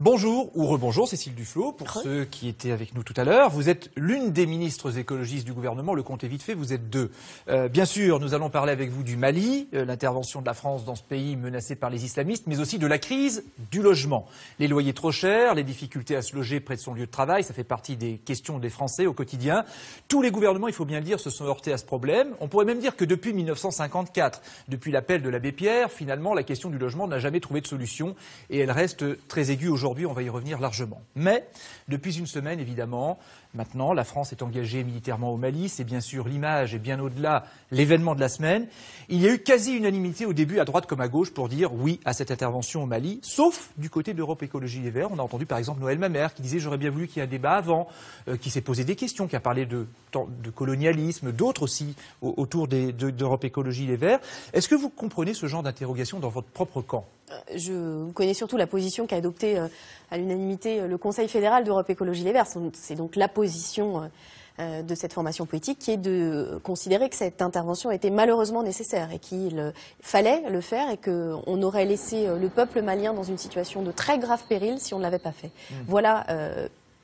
Bonjour ou rebonjour Cécile Duflot, pour ceux qui étaient avec nous tout à l'heure. Vous êtes l'une des ministres écologistes du gouvernement, le compte est vite fait, vous êtes deux. Bien sûr, nous allons parler avec vous du Mali, l'intervention de la France dans ce pays menacé par les islamistes, mais aussi de la crise du logement. Les loyers trop chers, les difficultés à se loger près de son lieu de travail, ça fait partie des questions des Français au quotidien. Tous les gouvernements, il faut bien le dire, se sont heurtés à ce problème. On pourrait même dire que depuis 1954, depuis l'appel de l'abbé Pierre, finalement, la question du logement n'a jamais trouvé de solution et elle reste très aiguë aujourd'hui. Aujourd'hui, on va y revenir largement. Mais, depuis une semaine, évidemment, maintenant, la France est engagée militairement au Mali. C'est bien sûr l'image et bien au-delà l'événement de la semaine. Il y a eu quasi-unanimité au début, à droite comme à gauche, pour dire oui à cette intervention au Mali, sauf du côté d'Europe Écologie Les Verts. On a entendu par exemple Noël Mamère qui disait « j'aurais bien voulu qu'il y ait un débat avant », qui s'est posé des questions, qui a parlé de colonialisme, d'autres aussi autour d'Europe Écologie Les Verts. Est-ce que vous comprenez ce genre d'interrogation dans votre propre camp ? Je connais surtout la position qu'a adoptée à l'unanimité le Conseil fédéral d'Europe Écologie Les Verts. C'est donc la position de cette formation politique qui est de considérer que cette intervention était malheureusement nécessaire et qu'il fallait le faire et qu'on aurait laissé le peuple malien dans une situation de très grave péril si on ne l'avait pas fait. Voilà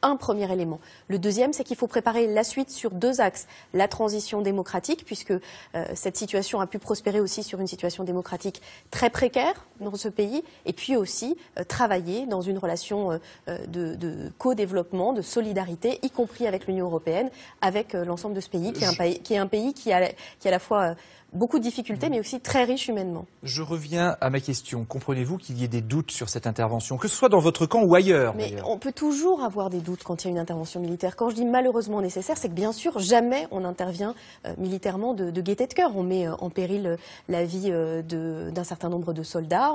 un premier élément. Le deuxième, c'est qu'il faut préparer la suite sur deux axes. La transition démocratique, puisque cette situation a pu prospérer aussi sur une situation démocratique très précaire dans ce pays, et puis aussi travailler dans une relation de co-développement, de solidarité, y compris avec l'Union européenne, avec l'ensemble de ce pays, qui est un pays qui a à la fois beaucoup de difficultés, mais aussi très riche humainement. Je reviens à ma question. Comprenez-vous qu'il y ait des doutes sur cette intervention, que ce soit dans votre camp ou ailleurs? Mais on peut toujours avoir des doutes quand il y a une intervention militaire. Quand je dis malheureusement nécessaire, c'est que bien sûr, jamais on intervient militairement de gaieté de cœur. On met en péril la vie d'un certain nombre de soldats.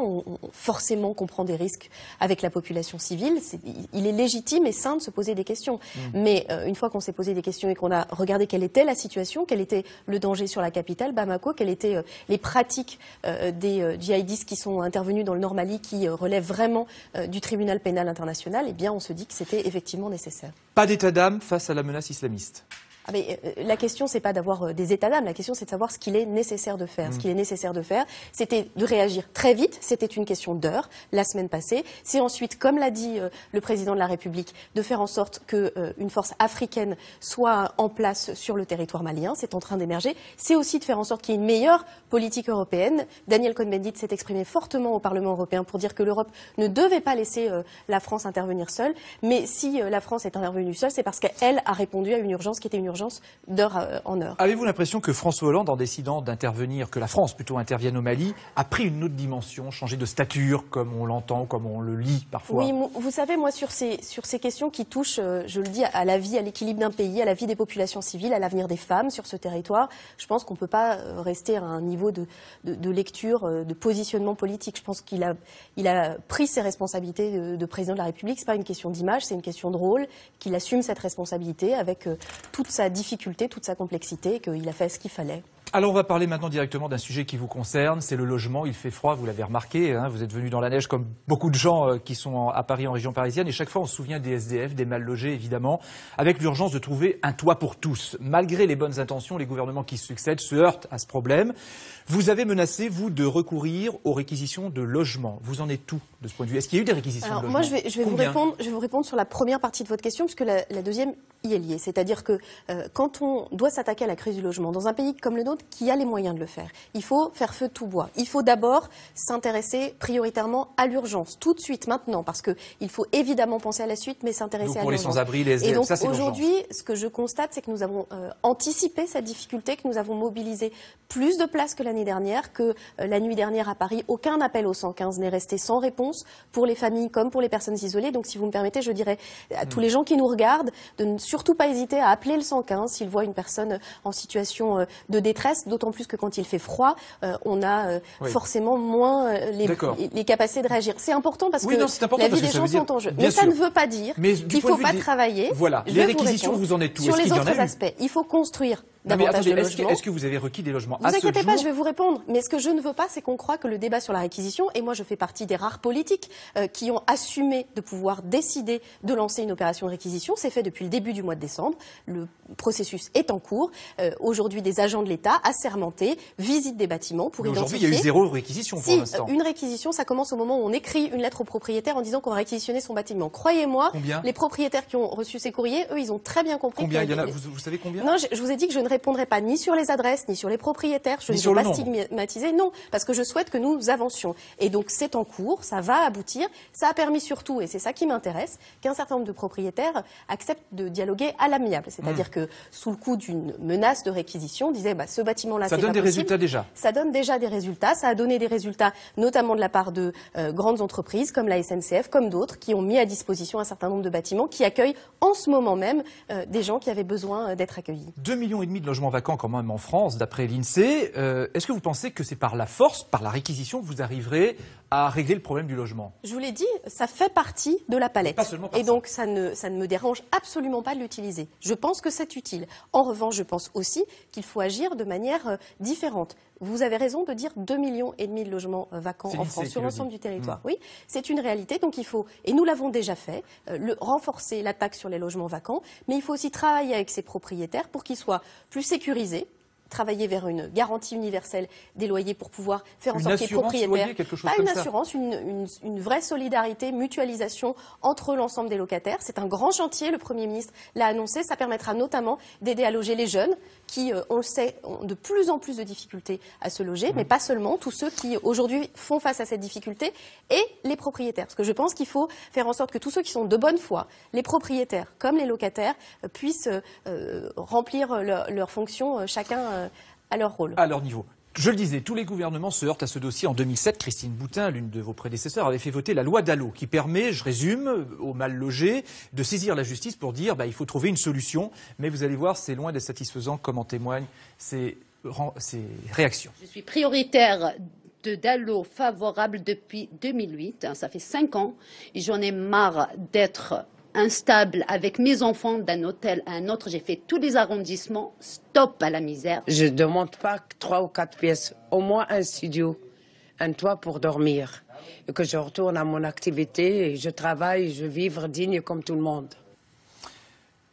Forcément qu'on prend des risques avec la population civile. Il est légitime et sain de se poser des questions. Mais une fois qu'on s'est posé des questions et qu'on a regardé quelle était la situation, quel était le danger sur la capitale, Bamako, quelles étaient les pratiques des djihadistes qui sont intervenus dans le Nord Mali, qui relèvent vraiment du tribunal pénal international, eh bien on se dit que c'était effectivement nécessaire. Pas d'état d'âme face à la menace islamiste. Ah mais, la question, c'est pas d'avoir des états d'âme, la question, c'est de savoir ce qu'il est nécessaire de faire. Ce qu'il est nécessaire de faire, c'était de réagir très vite, c'était une question d'heures, la semaine passée. C'est ensuite, comme l'a dit le président de la République, de faire en sorte qu'une force africaine soit en place sur le territoire malien, c'est en train d'émerger. C'est aussi de faire en sorte qu'il y ait une meilleure politique européenne. Daniel Cohn-Bendit s'est exprimé fortement au Parlement européen pour dire que l'Europe ne devait pas laisser la France intervenir seule. Mais si la France est intervenue seule, c'est parce qu'elle a répondu à une urgence qui était une urgence d'heure en heure. Avez-vous l'impression que François Hollande, en décidant d'intervenir, que la France plutôt intervienne au Mali, a pris une autre dimension, changé de stature, comme on l'entend, comme on le lit parfois? Oui, vous savez, moi, sur ces questions qui touchent, je le dis, à la vie, à l'équilibre d'un pays, à la vie des populations civiles, à l'avenir des femmes sur ce territoire, je pense qu'on ne peut pas rester à un niveau de lecture, de positionnement politique. Je pense qu'il a pris ses responsabilités de président de la République. Ce n'est pas une question d'image, c'est une question de rôle, qu'il assume cette responsabilité avec toute sa difficulté, toute sa complexité, qu'il a fait ce qu'il fallait. Alors on va parler maintenant directement d'un sujet qui vous concerne, c'est le logement. Il fait froid, vous l'avez remarqué, hein, vous êtes venu dans la neige comme beaucoup de gens qui sont à Paris, en région parisienne, et chaque fois on se souvient des SDF, des mal logés évidemment, avec l'urgence de trouver un toit pour tous. Malgré les bonnes intentions, les gouvernements qui se succèdent se heurtent à ce problème. Vous avez menacé, vous, de recourir aux réquisitions de logements. Vous en êtes où de ce point de vue? Est-ce qu'il y a eu des réquisitions de logements? Moi, je vais vous répondre sur la première partie de votre question, puisque la deuxième y est liée. C'est-à-dire que quand on doit s'attaquer à la crise du logement, dans un pays comme le nôtre, qui a les moyens de le faire, il faut faire feu de tout bois. Il faut d'abord s'intéresser prioritairement à l'urgence, tout de suite, maintenant, parce qu'il faut évidemment penser à la suite, mais s'intéresser à l'urgence. Pour les sans-abri, les SDF, ça c'est l'urgence. Et donc aujourd'hui, ce que je constate, c'est que nous avons anticipé cette difficulté, que nous avons mobilisé plus de places que l'année dernière, que la nuit dernière à Paris, aucun appel au 115 n'est resté sans réponse pour les familles comme pour les personnes isolées. Donc si vous me permettez, je dirais à tous les gens qui nous regardent de ne surtout pas hésiter à appeler le 115 s'ils voient une personne en situation de détresse, d'autant plus que quand il fait froid, on a forcément moins les capacités de réagir. C'est important parce que la vie des gens sont en jeu. Mais ça ne veut pas dire qu'il ne faut pas travailler. Voilà, les réquisitions, vous en êtes où? Sur les autres aspects, il faut construire davantage de logements. Est-ce que vous avez requis des logements à ce jour? Vous inquiétez pas, je vais vous répondre. Mais ce que je ne veux pas, c'est qu'on croit que le débat sur la réquisition, et moi je fais partie des rares politiques qui ont assumé de pouvoir décider de lancer une opération de réquisition. C'est fait depuis le début du mois de décembre. Le processus est en cours. Aujourd'hui, des agents de l'État assermentés visitent des bâtiments pour identifier... Aujourd'hui, il y a eu 0 réquisition pour l'instant. Une réquisition, ça commence au moment où on écrit une lettre au propriétaire en disant qu'on va réquisitionner son bâtiment. Croyez-moi, les propriétaires qui ont reçu ces courriers, eux, ils ont très bien compris... Combien il y en a? Vous savez combien? Non, je vous ai dit que je ne répondrai pas ni sur les adresses, ni sur les propriétaires. Je ne veux pas stigmatiser. Non, parce que je souhaite que nous avancions. Et donc, c'est en cours, ça va aboutir. Ça a permis surtout, et c'est ça qui m'intéresse, qu'un certain nombre de propriétaires acceptent de dialoguer à l'amiable. C'est-à-dire que, sous le coup d'une menace de réquisition, disaient, ce bâtiment-là, c'est pas possible. Ça donne des résultats déjà? Ça donne déjà des résultats. Ça a donné des résultats, notamment de la part de grandes entreprises, comme la SNCF, comme d'autres, qui ont mis à disposition un certain nombre de bâtiments qui accueillent en ce moment même des gens qui avaient besoin d'être accueillis. 2,5 millions de logements vacants quand même en France, d'après l'INSEE. Est-ce que vous pensez que c'est par la force, par la réquisition, que vous arriverez à régler le problème du logement? Je vous l'ai dit, ça fait partie de la palette. Pas seulement par et donc ça ne me dérange absolument pas de l'utiliser. Je pense que c'est utile. En revanche, je pense aussi qu'il faut agir de manière différente. Vous avez raison de dire 2,5 millions de logements vacants en France, sur l'ensemble du territoire. Oui, c'est une réalité. Donc il faut, et nous l'avons déjà fait, renforcer la taxe sur les logements vacants, mais il faut aussi travailler avec ces propriétaires pour qu'ils soient plus sécurisés, travailler vers une garantie universelle des loyers pour pouvoir faire en sorte que les propriétaires... Pas une assurance, une vraie solidarité, mutualisation entre l'ensemble des locataires. C'est un grand chantier, le Premier ministre l'a annoncé. Ça permettra notamment d'aider à loger les jeunes qui, on le sait, ont de plus en plus de difficultés à se loger, mais pas seulement, tous ceux qui aujourd'hui font face à cette difficulté, et les propriétaires. Parce que je pense qu'il faut faire en sorte que tous ceux qui sont de bonne foi, les propriétaires comme les locataires, puissent remplir leurs fonctions, chacun à leur rôle. À leur niveau. Je le disais, tous les gouvernements se heurtent à ce dossier. En 2007, Christine Boutin, l'une de vos prédécesseurs, avait fait voter la loi Dallot, qui permet, je résume, aux mal logés de saisir la justice pour dire il faut trouver une solution. Mais vous allez voir, c'est loin d'être satisfaisant, comme en témoignent ces réactions. Je suis prioritaire de Dallot favorable depuis 2008. Ça fait 5 ans et j'en ai marre d'être instable avec mes enfants d'un hôtel à un autre. J'ai fait tous les arrondissements. Stop à la misère. Je ne demande pas 3 ou 4 pièces, au moins un studio, un toit pour dormir. Et que je retourne à mon activité et je travaille, je vivre digne comme tout le monde.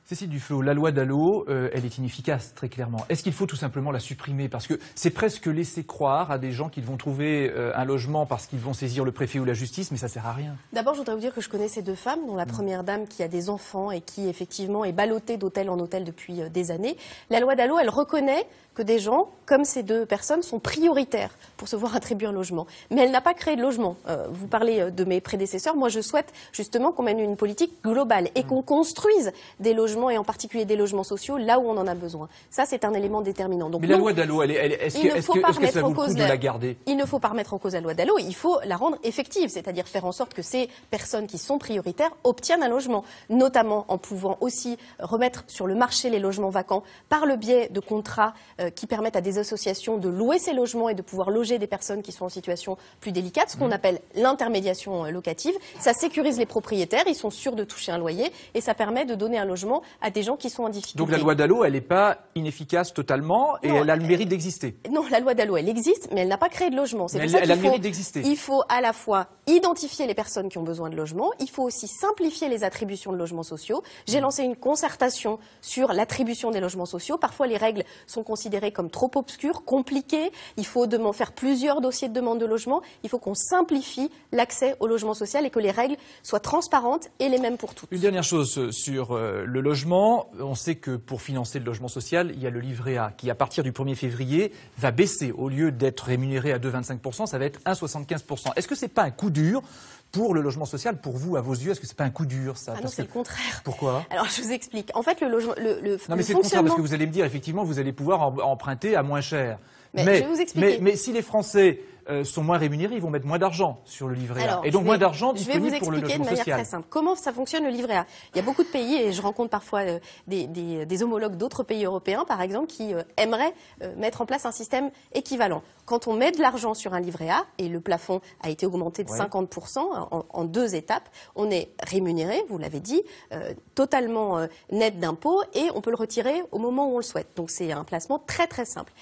Cécile Duflot, la loi Dallot, elle est inefficace, très clairement. Est-ce qu'il faut tout simplement la supprimer? Parce que c'est presque laisser croire à des gens qu'ils vont trouver un logement parce qu'ils vont saisir le préfet ou la justice, mais ça ne sert à rien. D'abord, je voudrais vous dire que je connais ces deux femmes, dont la première dame qui a des enfants et qui, effectivement, est ballottée d'hôtel en hôtel depuis des années. La loi Dallot, elle reconnaît que des gens, comme ces deux personnes, sont prioritaires pour se voir attribuer un logement. Mais elle n'a pas créé de logement. Vous parlez de mes prédécesseurs. Moi, je souhaite justement qu'on mène une politique globale et qu'on construise des logements, et en particulier des logements sociaux, là où on en a besoin. Ça, c'est un élément déterminant. Donc, mais la loi Dallot, est-ce que ça vaut le coup de la garder? Il ne faut pas remettre en cause la loi Dallot. Il faut la rendre effective, c'est-à-dire faire en sorte que ces personnes qui sont prioritaires obtiennent un logement, notamment en pouvant aussi remettre sur le marché les logements vacants par le biais de contrats qui permettent à des associations de louer ces logements et de pouvoir loger des personnes qui sont en situation plus délicate, ce qu'on appelle l'intermédiation locative. Ça sécurise les propriétaires, ils sont sûrs de toucher un loyer et ça permet de donner un logement à des gens qui sont en difficulté. Donc la loi Dallot, elle n'est pas inefficace totalement et elle a le mérite d'exister. Non, la loi Dallot, elle existe, mais elle n'a pas créé de logement. C'est pour ça qu'il a le mérite d'exister. Il faut à la fois identifier les personnes qui ont besoin de logement, il faut aussi simplifier les attributions de logements sociaux. J'ai lancé une concertation sur l'attribution des logements sociaux. Parfois, les règles sont considérées comme trop obscures, compliquées. Il faut faire plusieurs dossiers de demande de logement. Il faut qu'on simplifie l'accès au logement social et que les règles soient transparentes et les mêmes pour toutes. Une dernière chose sur le logement. On sait que pour financer le logement social, il y a le livret A qui, à partir du 1er février, va baisser. Au lieu d'être rémunéré à 2,25%, ça va être 1,75%. Est-ce que ce n'est pas un coup dur pour le logement social, pour vous, à vos yeux? Est-ce que ce n'est pas un coup dur, ça? Non, c'est le contraire. Pourquoi? Alors, je vous explique. En fait, le logement... Non, mais c'est le contraire, parce que vous allez me dire, effectivement, vous allez pouvoir emprunter à moins cher. Mais je vais vous expliquer. Mais si les Français sont moins rémunérés, ils vont mettre moins d'argent sur le livret A. Alors, Et donc moins d'argent disponible pour le Je vais vous expliquer de logement manière social. très simple comment ça fonctionne le livret A. Il y a beaucoup de pays, et je rencontre parfois des homologues d'autres pays européens, par exemple, qui aimeraient mettre en place un système équivalent. Quand on met de l'argent sur un livret A, et le plafond a été augmenté de 50% en 2 étapes, on est rémunéré, vous l'avez dit, totalement net d'impôts, et on peut le retirer au moment où on le souhaite. Donc c'est un placement très très simple.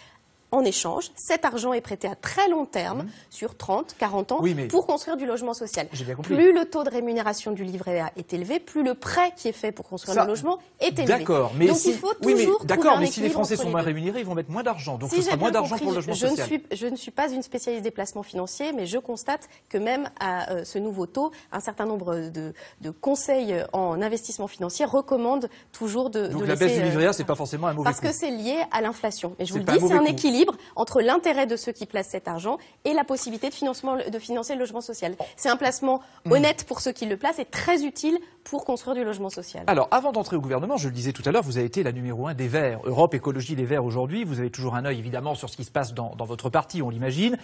En échange, cet argent est prêté à très long terme, sur 30, 40 ans, pour construire du logement social. J'ai bien compris. Plus le taux de rémunération du livret A est élevé, plus le prêt qui est fait pour construire le logement est élevé. D'accord, mais donc si, il faut toujours mais si les Français sont moins rémunérés, ils vont mettre moins d'argent. Donc ce sera moins d'argent pour le logement social. Je ne suis pas une spécialiste des placements financiers, mais je constate que même à ce nouveau taux, un certain nombre de conseils en investissement financier recommandent toujours de donc laisser... la baisse du livret A, c'est pas forcément un mauvais coup. Parce que c'est lié à l'inflation. Et je vous le pas un dis, c'est mauvais un coup. équilibre entre l'intérêt de ceux qui placent cet argent et la possibilité de financer le logement social. C'est un placement honnête pour ceux qui le placent et très utile pour construire du logement social. Alors, avant d'entrer au gouvernement, je le disais tout à l'heure, vous avez été la numéro 1 des Verts. Europe Écologie Les Verts aujourd'hui, vous avez toujours un œil évidemment sur ce qui se passe dans votre parti, on l'imagine.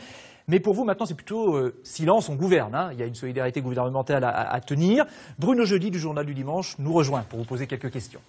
Mais pour vous, maintenant, c'est plutôt silence, on gouverne. Hein. Il y a une solidarité gouvernementale à tenir. Bruno Jeudi du Journal du Dimanche nous rejoint pour vous poser quelques questions.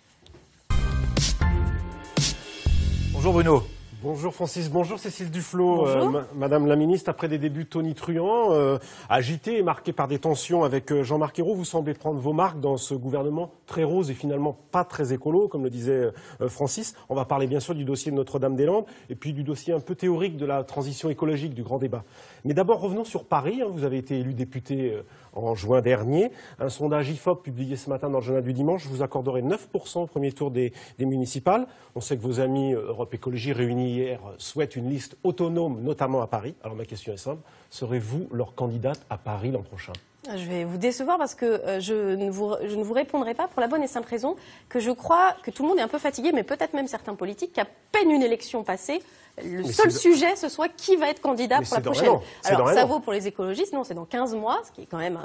Bonjour Bruno. Bonjour Francis, bonjour Cécile Duflot. Bonjour. Madame la ministre, après des débuts tonitruants, agités et marqués par des tensions avec Jean-Marc Ayrault, vous semblez prendre vos marques dans ce gouvernement très rose et finalement pas très écolo, comme le disait Francis. On va parler bien sûr du dossier de Notre-Dame-des-Landes et puis du dossier un peu théorique de la transition écologique, du grand débat. Mais d'abord revenons sur Paris. Vous avez été élu député en juin dernier. Un sondage IFOP publié ce matin dans le Journal du Dimanche vous accorderait 9% au premier tour des municipales. On sait que vos amis Europe Écologie réunis hier souhaitent une liste autonome, notamment à Paris. Alors ma question est simple, serez-vous leur candidate à Paris l'an prochain ? Je vais vous décevoir parce que je ne vous répondrai pas pour la bonne et simple raison que je crois que tout le monde est un peu fatigué, mais peut-être même certains politiques, qu'à peine une élection passée, le seul sujet, ce soit qui va être candidat pour la prochaine. Alors, ça vaut pour les écologistes, non, c'est dans 15 mois, ce qui est quand même...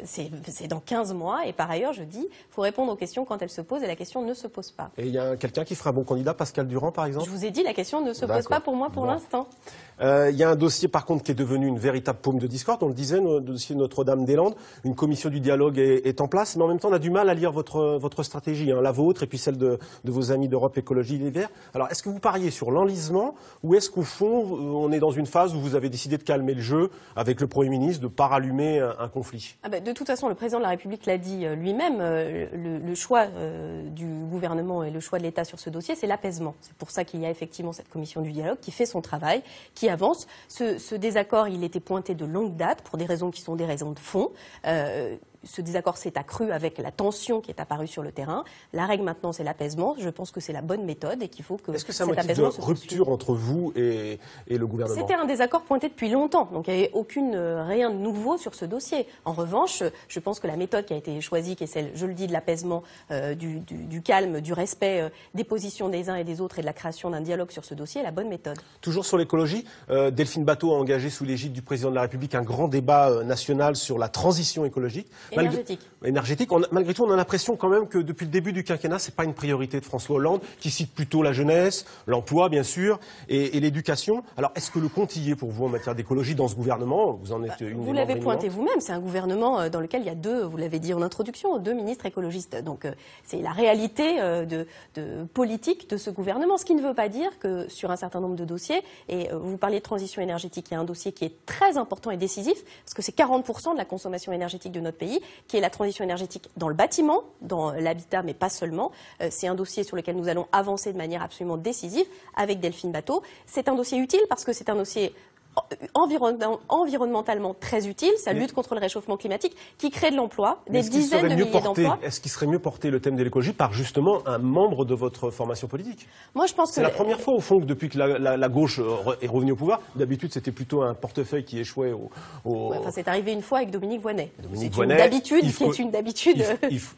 c'est dans 15 mois, et par ailleurs, je dis, il faut répondre aux questions quand elles se posent, et la question ne se pose pas. Et il y a quelqu'un qui fera un bon candidat, Pascal Durand, par exemple ? Je vous ai dit, la question ne se pose pas pour moi pour l'instant. Il y a un dossier, par contre, qui est devenu une véritable paume de discorde. On le disait, le dossier Notre-Dame-des-Landes. Une commission du dialogue est en place, mais en même temps, on a du mal à lire votre stratégie, la vôtre, et puis celle de vos amis d'Europe Écologie Les Verts. Alors, est-ce que vous pariez sur l'enlisement, ou est-ce qu'au fond, on est dans une phase où vous avez décidé de calmer le jeu avec le Premier ministre, de ne pas rallumer un conflit ? De toute façon, le président de la République l'a dit lui-même, le choix du gouvernement et le choix de l'État sur ce dossier, c'est l'apaisement. C'est pour ça qu'il y a effectivement cette commission du dialogue qui fait son travail, qui avance. Ce désaccord, il était pointé de longue date pour des raisons qui sont des raisons de fond. Ce désaccord s'est accru avec la tension qui est apparue sur le terrain. La règle maintenant, c'est l'apaisement. Je pense que c'est la bonne méthode et qu'il faut que Est-ce que c'est cet un motif de apaisement se rupture entre vous et le gouvernement ? C'était un désaccord pointé depuis longtemps, donc il n'y avait rien de nouveau sur ce dossier. En revanche, je pense que la méthode qui a été choisie, qui est celle, je le dis, de l'apaisement, du calme, du respect des positions des uns et des autres et de la création d'un dialogue sur ce dossier, est la bonne méthode. Toujours sur l'écologie, Delphine Batho a engagé sous l'égide du président de la République un grand débat national sur la transition écologique. Énergétique. Malgré tout, on a l'impression quand même que depuis le début du quinquennat, c'est pas une priorité de François Hollande, qui cite plutôt la jeunesse, l'emploi bien sûr, et l'éducation. Alors, est-ce que le compte y est pour vous en matière d'écologie dans ce gouvernement ? Vous en êtes une des Vous l'avez membres pointé éminentes. vous-même, c'est un gouvernement dans lequel il y a deux, vous l'avez dit en introduction, deux ministres écologistes. Donc c'est la réalité de politique de ce gouvernement, ce qui ne veut pas dire que sur un certain nombre de dossiers, et vous parliez de transition énergétique, il y a un dossier qui est très important et décisif, parce que c'est 40% de la consommation énergétique de notre pays, qui est la transition énergétique dans le bâtiment, dans l'habitat, mais pas seulement. C'est un dossier sur lequel nous allons avancer de manière absolument décisive avec Delphine Batho. C'est un dossier utile parce que c'est un dossier environnementalement très utile, ça lutte contre le réchauffement climatique, qui crée de l'emploi, des dizaines de milliers d'emplois. Est-ce qu'il serait mieux porter le thème de l'écologie par justement un membre de votre formation politique ? Moi, je pense que c'est la première fois au fond que depuis que la gauche est revenue au pouvoir, d'habitude c'était plutôt un portefeuille qui échouait c'est arrivé une fois avec Dominique Voynet. Dominique C'est Voynet, une d'habitude.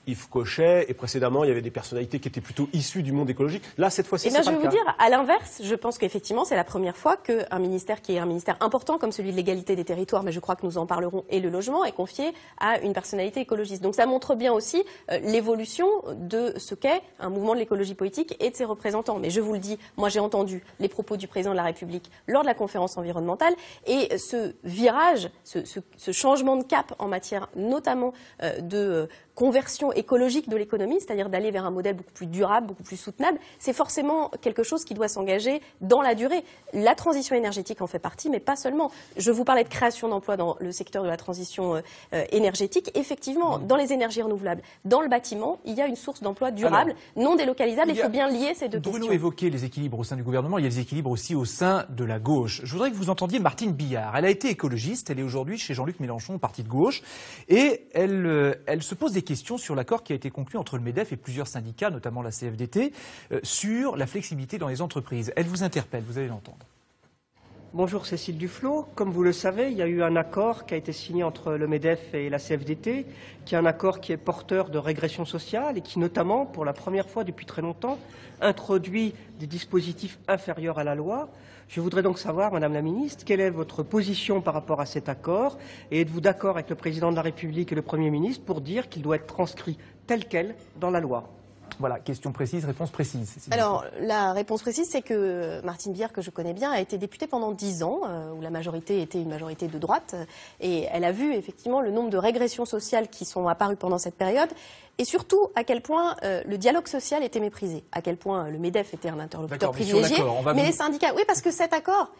Yves Cochet, et précédemment il y avait des personnalités qui étaient plutôt issues du monde écologique. Là, cette fois-ci, c'est pas le cas. Je vais vous dire, à l'inverse, je pense qu'effectivement c'est la première fois qu'un ministère qui est un ministère ministère important comme celui de l'égalité des territoires, mais je crois que nous en parlerons, et le logement, est confié à une personnalité écologiste. Donc ça montre bien aussi l'évolution de ce qu'est un mouvement de l'écologie politique et de ses représentants. Mais je vous le dis, moi j'ai entendu les propos du président de la République lors de la conférence environnementale, et ce virage, ce changement de cap en matière notamment de conversion écologique de l'économie, c'est-à-dire d'aller vers un modèle beaucoup plus durable, beaucoup plus soutenable, c'est forcément quelque chose qui doit s'engager dans la durée. La transition énergétique en fait partie, mais pas seulement. Je vous parlais de création d'emplois dans le secteur de la transition énergétique. Effectivement, dans les énergies renouvelables, dans le bâtiment, il y a une source d'emplois durable, non délocalisable. Il faut bien lier ces deux questions. Bruno évoquait les équilibres au sein du gouvernement, il y a les équilibres aussi au sein de la gauche. Je voudrais que vous entendiez Martine Billard. Elle a été écologiste, elle est aujourd'hui chez Jean-Luc Mélenchon, au parti de gauche, et elle se pose des questions sur l'accord qui a été conclu entre le MEDEF et plusieurs syndicats, notamment la CFDT, sur la flexibilité dans les entreprises. Elle vous interpelle, vous allez l'entendre. Bonjour Cécile Duflot. Comme vous le savez, il y a eu un accord qui a été signé entre le MEDEF et la CFDT, qui est un accord qui est porteur de régression sociale et qui notamment, pour la première fois depuis très longtemps, introduit des dispositifs inférieurs à la loi. Je voudrais donc savoir, Madame la Ministre, quelle est votre position par rapport à cet accord et êtes-vous d'accord avec le Président de la République et le Premier ministre pour dire qu'il doit être transcrit tel quel dans la loi ? Voilà, question précise, réponse précise. Alors, la réponse précise, c'est que Martine Billard, que je connais bien, a été députée pendant 10 ans, où la majorité était une majorité de droite, et elle a vu effectivement le nombre de régressions sociales qui sont apparues pendant cette période, et surtout à quel point le dialogue social était méprisé, à quel point le MEDEF était un interlocuteur privilégié, mais les syndicats, oui, parce que cet accord,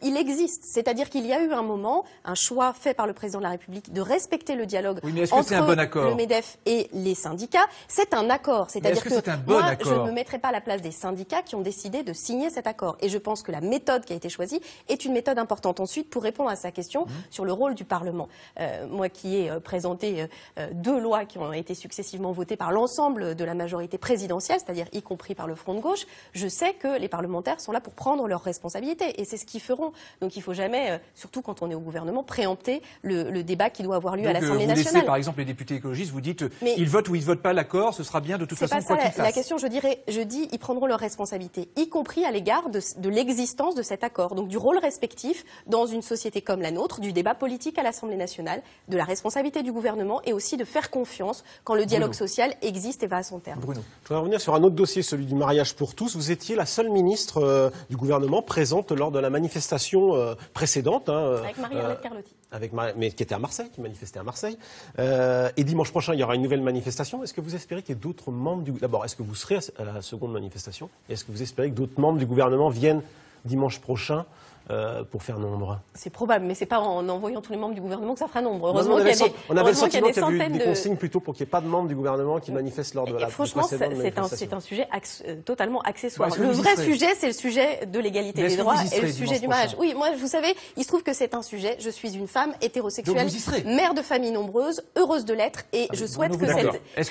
il existe. C'est-à-dire qu'il y a eu un moment, un choix fait par le président de la République de respecter le dialogue entre le MEDEF et les syndicats. C'est un accord. C'est-à-dire que moi, je ne me mettrai pas à la place des syndicats qui ont décidé de signer cet accord. Et je pense que la méthode qui a été choisie est une méthode importante. Ensuite, pour répondre à sa question sur le rôle du Parlement, moi qui ai présenté 2 lois qui ont été successivement votées par l'ensemble de la majorité présidentielle, c'est-à-dire y compris par le Front de gauche, je sais que les parlementaires sont là pour prendre leurs responsabilités. Et c'est ce qu'ils feront. Donc il ne faut jamais, surtout quand on est au gouvernement, préempter le débat qui doit avoir lieu à l'Assemblée nationale. Vous laissez par exemple les députés écologistes, vous dites ils votent ou ils ne votent pas l'accord, ce sera bien de toute façon quoi qu'ils fassent. La question, je dis ils prendront leurs responsabilités, y compris à l'égard de l'existence de cet accord. Donc du rôle respectif dans une société comme la nôtre, du débat politique à l'Assemblée nationale, de la responsabilité du gouvernement et aussi de faire confiance quand le dialogue social existe et va à son terme. Bruno. Je voudrais revenir sur un autre dossier, celui du mariage pour tous. Vous étiez la seule ministre du gouvernement présente lors de la manifestation précédente. Avec Marie-Arlette Carlotti. Mais qui était à Marseille, qui manifestait à Marseille. Et dimanche prochain, il y aura une nouvelle manifestation. Est-ce que vous espérez qu'il y ait d'autres membres du... D'abord, est-ce que vous serez à la seconde manifestation? Et est-ce que vous espérez que d'autres membres du gouvernement viennent dimanche prochain pour faire nombre? C'est probable, mais c'est pas en envoyant tous les membres du gouvernement que ça fera nombre. Heureusement qu'il y a des, on avait le sentiment qu'il y avait eu des consignes plutôt pour qu'il n'y ait pas de membres du gouvernement qui manifestent lors de la franchement, c'est un sujet totalement accessoire. Le vrai sujet, c'est le sujet de l'égalité des droits et le sujet du mariage. Oui, moi, vous savez, il se trouve que c'est un sujet. Je suis une femme hétérosexuelle, mère de famille nombreuse, heureuse de l'être, et je souhaite que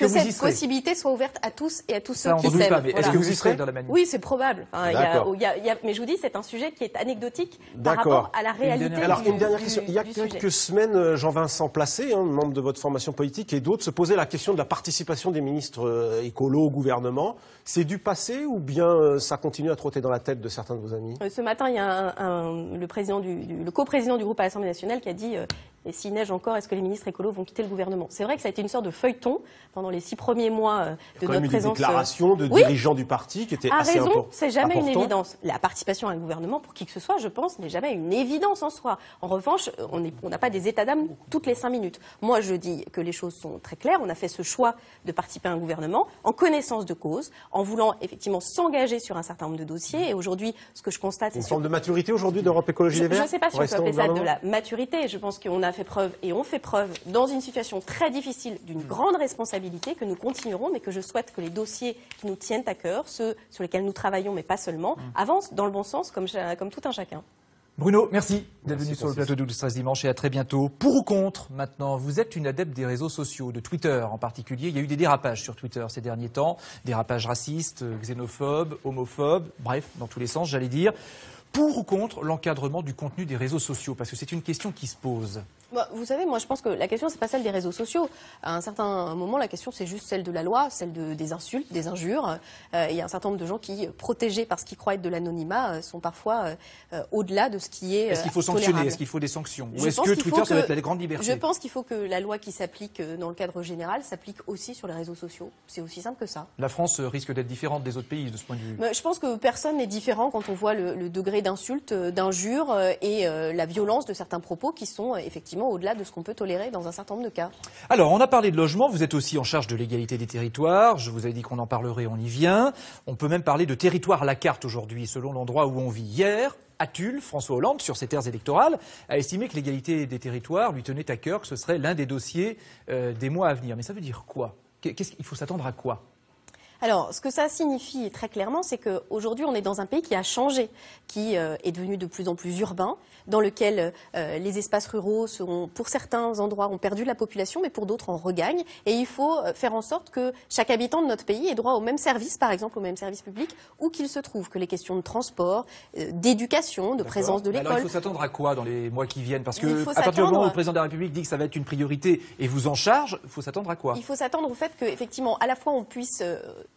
cette possibilité soit ouverte à tous et à tous ceux qui s'aiment. Est-ce que vous y serez dans la manif? Oui, c'est probable. Mais je vous dis, c'est un sujet qui est anecdotique par rapport à la réalité. Alors, une dernière question. Il y a quelques semaines, Jean-Vincent Placé, membre de votre formation politique, et d'autres se posaient la question de la participation des ministres écolos au gouvernement. C'est du passé ou bien ça continue à trotter dans la tête de certains de vos amis? Ce matin, il y a le coprésident du groupe à l'Assemblée nationale qui a dit et s'il neige encore, est-ce que les ministres écolos vont quitter le gouvernement? C'est vrai que ça a été une sorte de feuilleton pendant les 6 premiers mois de notre présence. Il y a eu des déclarations de dirigeants du parti qui étaient assez importantes. C'est jamais une évidence. La participation à un gouvernement, pour qui que ce soit, je pense, n'est jamais une évidence en soi. En revanche, on n'a pas des états d'âme toutes les 5 minutes. Moi, je dis que les choses sont très claires. On a fait ce choix de participer à un gouvernement en connaissance de cause, en voulant effectivement s'engager sur un certain nombre de dossiers. Et aujourd'hui, ce que je constate, c'est une forme de maturité aujourd'hui d'Europe Écologie Les Verts. Je ne sais pas si on peut appeler ça de la maturité. Je pense qu'on a fait preuve et on fait preuve dans une situation très difficile d'une grande responsabilité que nous continuerons, mais que je souhaite que les dossiers qui nous tiennent à cœur, ceux sur lesquels nous travaillons, mais pas seulement, avancent dans le bon sens comme tout un chacun. Bruno, merci d'être venu sur le plateau de 12-13 dimanche et à très bientôt. Pour ou contre, maintenant, vous êtes une adepte des réseaux sociaux, de Twitter en particulier. Il y a eu des dérapages sur Twitter ces derniers temps, dérapages racistes, xénophobes, homophobes, bref, dans tous les sens, j'allais dire. Pour ou contre l'encadrement du contenu des réseaux sociaux? Parce que c'est une question qui se pose. Vous savez, moi je pense que la question c'est pas celle des réseaux sociaux. À un certain moment, la question c'est juste celle de la loi, celle des insultes, des injures. Il y a un certain nombre de gens qui, protégés parce qu'ils croient être de l'anonymat, sont parfois au-delà de ce qui est Est-ce qu'il faut sanctionner? tolérable. Est-ce qu'il faut des sanctions? Ou Je est-ce pense que qu'il Twitter, faut ça va que- être la grande liberté? Je pense qu'il faut que la loi qui s'applique dans le cadre général s'applique aussi sur les réseaux sociaux. C'est aussi simple que ça. La France risque d'être différente des autres pays de ce point de vue. Je pense que personne n'est différent quand on voit le degré d'insulte, d'injure et la violence de certains propos qui sont effectivement au-delà de ce qu'on peut tolérer dans un certain nombre de cas. Alors, on a parlé de logement, vous êtes aussi en charge de l'égalité des territoires, je vous avais dit qu'on en parlerait, on y vient. On peut même parler de territoire à la carte aujourd'hui, selon l'endroit où on vit. Hier, à Tulle, François Hollande, sur ses terres électorales, a estimé que l'égalité des territoires lui tenait à cœur, que ce serait l'un des dossiers des mois à venir. Mais ça veut dire quoi? Il faut s'attendre à quoi? Alors, ce que ça signifie très clairement, c'est qu'aujourd'hui, on est dans un pays qui a changé, qui est devenu de plus en plus urbain, dans lequel les espaces ruraux, pour certains endroits, ont perdu de la population, mais pour d'autres, en regagnent. Et il faut faire en sorte que chaque habitant de notre pays ait droit au même service, par exemple, au même service public, où qu'il se trouve, que les questions de transport, d'éducation, de présence de Alors, l'école. il faut s'attendre à quoi dans les mois qui viennent? Parce Il que faut à partir du moment où s'attendre- le président de la République dit que ça va être une priorité et vous en charge, il faut s'attendre à quoi? Il faut s'attendre au fait qu'effectivement, à la fois, on puisse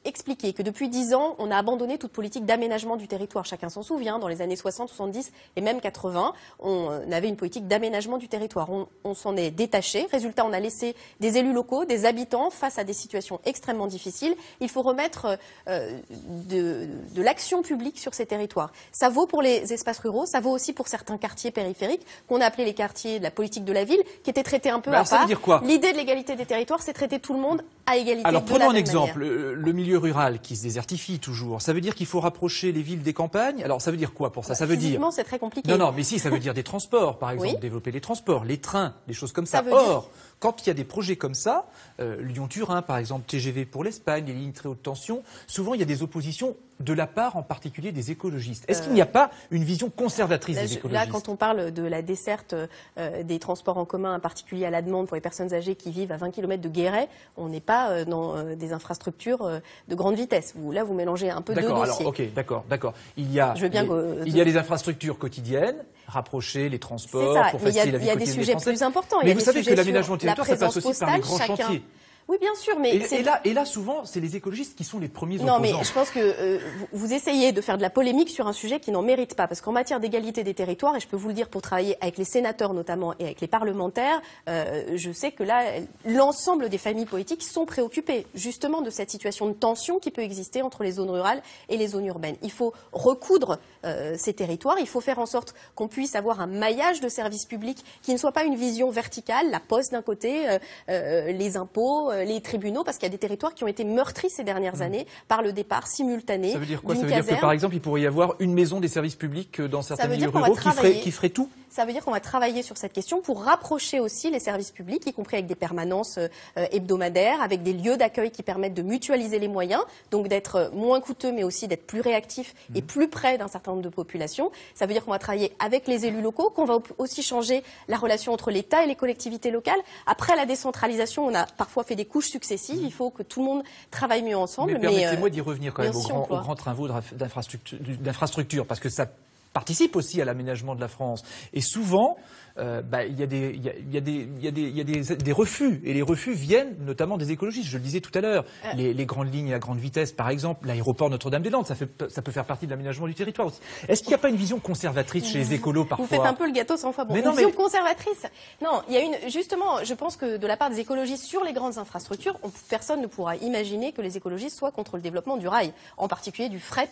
expliquer que depuis 10 ans, on a abandonné toute politique d'aménagement du territoire. Chacun s'en souvient, dans les années 60, 70 et même 80, on avait une politique d'aménagement du territoire. On s'en est détaché. Résultat, on a laissé des élus locaux, des habitants face à des situations extrêmement difficiles. Il faut remettre de l'action publique sur ces territoires. Ça vaut pour les espaces ruraux, ça vaut aussi pour certains quartiers périphériques, qu'on a appelés les quartiers de la politique de la ville, qui étaient traités un peu Alors, à ça veut part. dire quoi? L'idée de l'égalité des territoires, c'est traiter tout le monde à égalité. Alors de prenons la un même exemple, manière. le milieu rural qui se désertifie toujours. Ça veut dire qu'il faut rapprocher les villes des campagnes? Alors ça veut dire quoi pour ça? Ça veut dire... Physiquement, c'est très compliqué. Non, mais si, ça veut dire des transports, par exemple, Oui. développer les transports, les trains, des choses comme ça. Ça veut dire- Or, quand il y a des projets comme ça, Lyon-Turin, par exemple, TGV pour l'Espagne, les lignes très haute tension, souvent il y a des oppositions de la part en particulier des écologistes. Est-ce qu'il n'y a pas une vision conservatrice des Là, écologistes? quand on parle de la desserte des transports en commun, en particulier à la demande pour les personnes âgées qui vivent à 20 km de Guéret, on n'est pas dans des infrastructures de grande vitesse. Là, vous mélangez un peu deux D'accord, dossiers. alors, ok, d'accord. Il y a, Je veux bien il y a les infrastructures quotidiennes, rapprocher les transports C'est ça, pour mais faciliter la vie il y a des quotidienne sujets Français. plus importants. Il y Mais a vous des savez que sujets l'aménagement sur la territorial, ça passe présence aussi par les grands postale, chacun. chantiers. Oui, bien sûr, mais Et là, souvent, c'est les écologistes qui sont les premiers Non, opposants. mais je pense que vous essayez de faire de la polémique sur un sujet qui n'en mérite pas. Parce qu'en matière d'égalité des territoires, et je peux vous le dire pour travailler avec les sénateurs notamment et avec les parlementaires, je sais que là, l'ensemble des familles politiques sont préoccupées justement de cette situation de tension qui peut exister entre les zones rurales et les zones urbaines. Il faut recoudre ces territoires, il faut faire en sorte qu'on puisse avoir un maillage de services publics qui ne soit pas une vision verticale, la poste d'un côté, les impôts, les tribunaux, parce qu'il y a des territoires qui ont été meurtris ces dernières années par le départ simultané Ça veut dire quoi? Ça d'une veut dire que, caserne. par exemple, il pourrait y avoir une maison des services publics dans certains veut milieux dire qu'on va ruraux travailler. qui ferait tout? Ça veut dire qu'on va travailler sur cette question pour rapprocher aussi les services publics, y compris avec des permanences hebdomadaires, avec des lieux d'accueil qui permettent de mutualiser les moyens, donc d'être moins coûteux, mais aussi d'être plus réactifs et plus près d'un certain nombre de populations. Ça veut dire qu'on va travailler avec les élus locaux, qu'on va aussi changer la relation entre l'État et les collectivités locales. Après la décentralisation, on a parfois fait des couches successives. Il faut que tout le monde travaille mieux ensemble. Mais permettez-moi d'y revenir quand même merci, aux emploi. grands travaux d'infrastructure, parce que ça participe aussi à l'aménagement de la France. Et souvent, il y a des refus. Et les refus viennent notamment des écologistes. Je le disais tout à l'heure. Les grandes lignes à grande vitesse, par exemple, l'aéroport Notre-Dame-des-Landes, ça peut faire partie de l'aménagement du territoire aussi. Est-ce qu'il n'y a pas une vision conservatrice chez les écolos parfois? Vous faites un peu le gâteau 100 fois bon. Mais Une non, vision mais- conservatrice. Non, il y a justement, je pense que de la part des écologistes sur les grandes infrastructures, personne ne pourra imaginer que les écologistes soient contre le développement du rail, en particulier du fret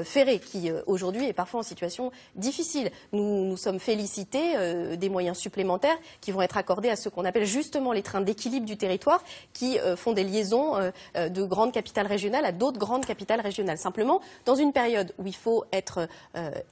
ferré, qui aujourd'hui est parfois en situation difficile. Nous sommes félicités des moyens supplémentaires qui vont être accordés à ceux qu'on appelle justement les trains d'équilibre du territoire, qui font des liaisons de grandes capitales régionales à d'autres grandes capitales régionales. Simplement, dans une période où il faut être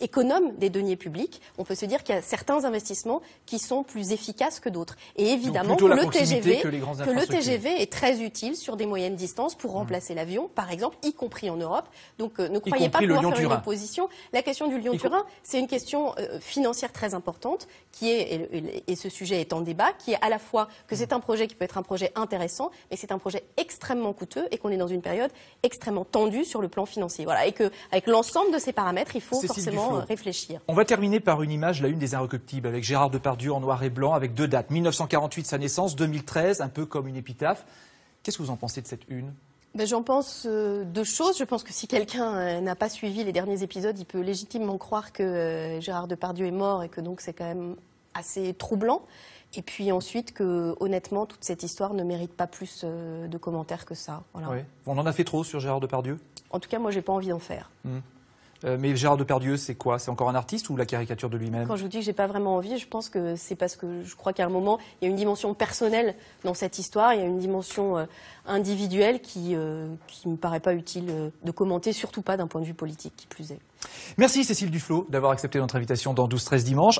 économe des deniers publics, on peut se dire qu'il y a certains investissements qui sont plus efficaces que d'autres. Et évidemment plutôt que la le proximité TGV, que les grandes que le infrastructures. TGV est très utile sur des moyennes distances pour remplacer l'avion, par exemple, y compris en Europe. Donc ne croyez pas compris le pouvoir faire une Lyon-Turin. opposition. La question du Lyon-Turin, c'est une question financière très importante qui est sujet, et ce sujet est en débat, qui est à la fois que c'est un projet qui peut être un projet intéressant, mais c'est un projet extrêmement coûteux et qu'on est dans une période extrêmement tendue sur le plan financier. Voilà, et qu'avec l'ensemble de ces paramètres, il faut forcément réfléchir. On va terminer par une image, la une des Inrecuptibles, avec Gérard Depardieu en noir et blanc, avec 2 dates. 1948, sa naissance, 2013, un peu comme une épitaphe. Qu'est-ce que vous en pensez de cette une ? J'en pense 2 choses. Je pense que si quelqu'un n'a pas suivi les derniers épisodes, il peut légitimement croire que Gérard Depardieu est mort et que donc c'est quand même assez troublant. Et puis ensuite que, honnêtement, toute cette histoire ne mérite pas plus de commentaires que ça. Voilà. Oui. On en a fait trop sur Gérard Depardieu ? En tout cas, moi, j'ai pas envie d'en faire. Mais Gérard Depardieu, c'est quoi? C'est encore un artiste ou la caricature de lui-même? Quand je vous dis que j'ai pas vraiment envie, je pense que c'est parce que je crois qu'à un moment, il y a une dimension personnelle dans cette histoire, il y a une dimension individuelle qui me paraît pas utile de commenter, surtout pas d'un point de vue politique, qui plus est. Merci Cécile Duflot d'avoir accepté notre invitation dans 12-13 dimanche.